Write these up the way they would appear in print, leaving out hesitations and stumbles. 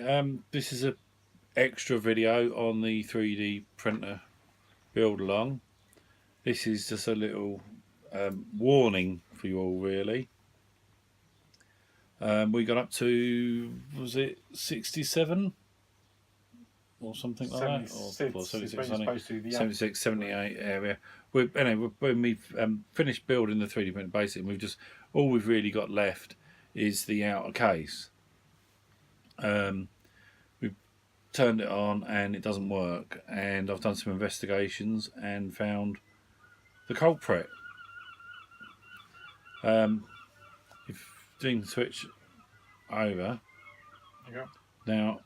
Hi, this is a extra video on the 3D printer build along. This is just a little warning for you all, really. We got up to, was it 67 or something like that? Or 76, 76, 78 area. Anyway, when we've finished building the 3D printer, basically, all we've really got left is the outer case. We've turned it on and it doesn't work, and I've done some investigations and found the culprit. If you can switch over. Okay. Now,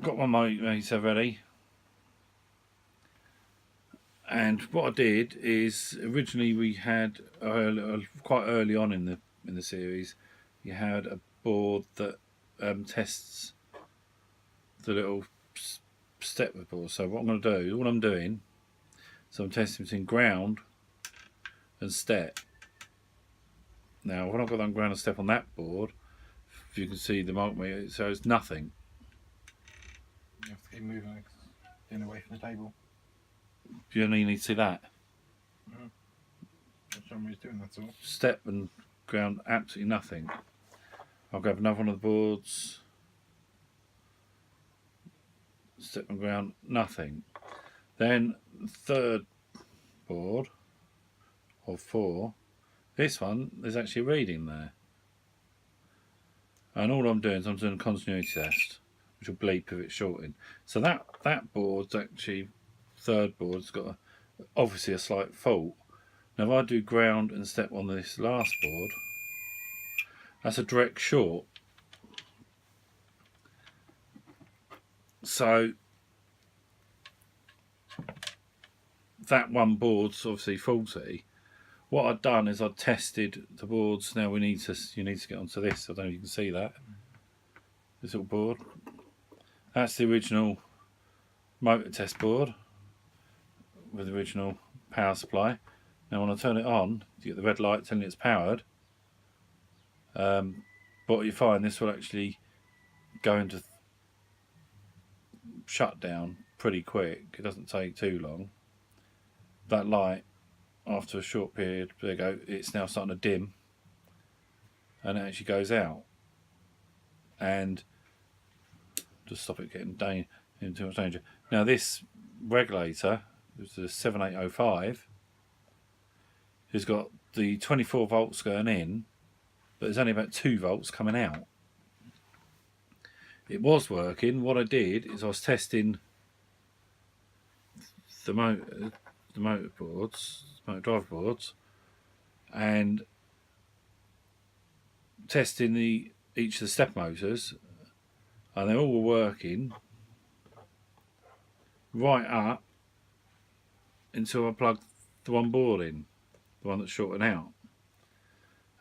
got my motor ready, and what I did is originally we had quite early on in the series, you had a board that tests the little step board. So what I'm going to do, all I'm doing, so I'm testing between ground and step. Now when I've got on ground and step on that board, if you can see the multimeter, it shows nothing. You have to keep moving in away from the table. You only need to see that. That's what he's doing, that's all. Step and ground, absolutely nothing. I'll grab another one of the boards. Step and ground, nothing. Then third board of 4. This one, there's actually a reading there. And all I'm doing is I'm doing a continuity test, which will bleep if it's shorting. So that board's actually, third board's got obviously a slight fault. Now if I do ground and step on this last board, that's a direct short. So that one board's obviously faulty. What I've done is I've tested the boards. Now you need to get onto this. I don't know if you can see that. This little board. That's the original motor test board with the original power supply. Now when I turn it on, you get the red light telling you it's powered. But you find this will actually go into shut down pretty quick. It doesn't take too long. That light, after a short period, there you go, it's now starting to dim and it actually goes out. And just stop it getting in too much danger. Now this regulator, which is a 7805, has got the 24 volts going in, but there's only about 2 volts coming out. It was working. What I did is I was testing the motor drive boards, and testing each of the step motors, and they all were working right up until I plugged the one board in, the one that's shorting out.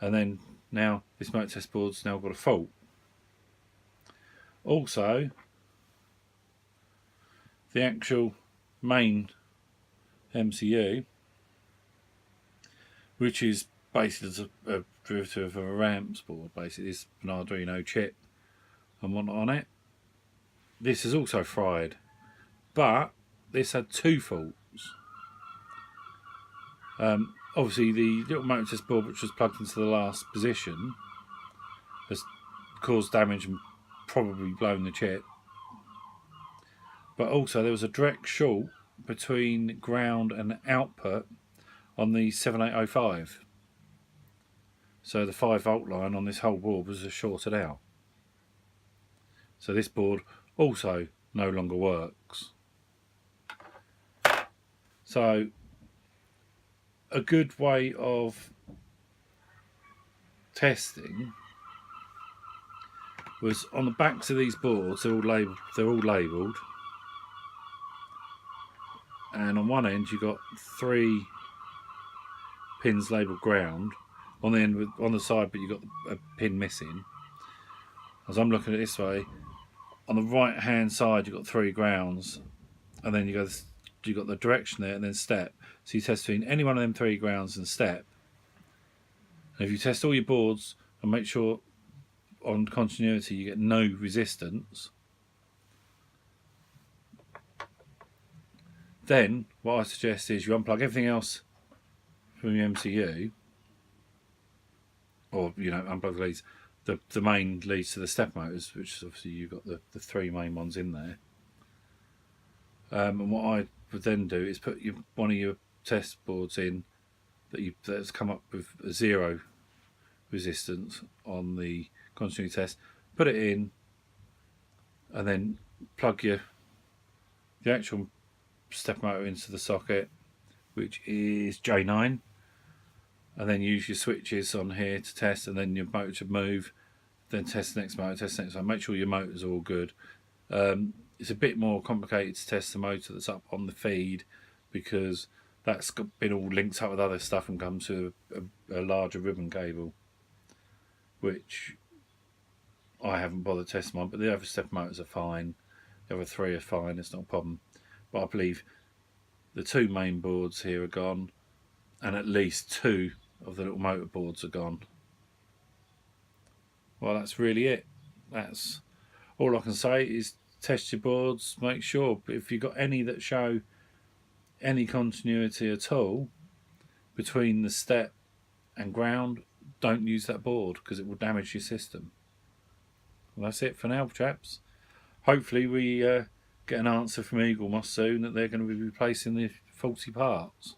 And then now this motor test board's now got a fault. Also, the actual main MCU, which is basically a derivative of a RAMPS board, basically it's an Arduino chip and whatnot on it. This is also fried, but this had 2 faults. Obviously the little motor test board, which was plugged into the last position, has caused damage and probably blown the chip. But also there was a direct short between ground and output on the 7805. So the 5 volt line on this whole board was just shorted out. So this board also no longer works. So a good way of testing was on the backs of these boards, they're all labelled. And on one end you've got 3 pins labelled ground. On the end, on the side, but you've got a pin missing. As I'm looking at it this way, on the right hand side you've got 3 grounds, and then you've got the direction there and then step. So you test between any one of them 3 grounds and step. And if you test all your boards and make sure on continuity you get no resistance, then what I suggest is you unplug everything else from your MCU, or unplug the leads. The main leads to the step motors, which is obviously you've got the 3 main ones in there. And what I would then do is put one of your test boards in that's come up with a 0 resistance on the continuity test. Put it in, and then plug the actual step motor into the socket, which is J9, and then use your switches on here to test, and then your motor to move. Then test the next motor, test the next one. Make sure your motors are all good. It's a bit more complicated to test the motor that's up on the feed, because that's been all linked up with other stuff and comes to a larger ribbon cable, which I haven't bothered testing on. But the other step motors are fine. The other 3 are fine. It's not a problem. But I believe the 2 main boards here are gone, and at least 2 of the little motor boards are gone. Well, that's really it. That's all I can say is test your boards. Make sure if you've got any that show any continuity at all between the step and ground, don't use that board, because it will damage your system. Well, that's it for now, chaps. Hopefully we get an answer from Eaglemoss soon that they're going to be replacing the faulty parts.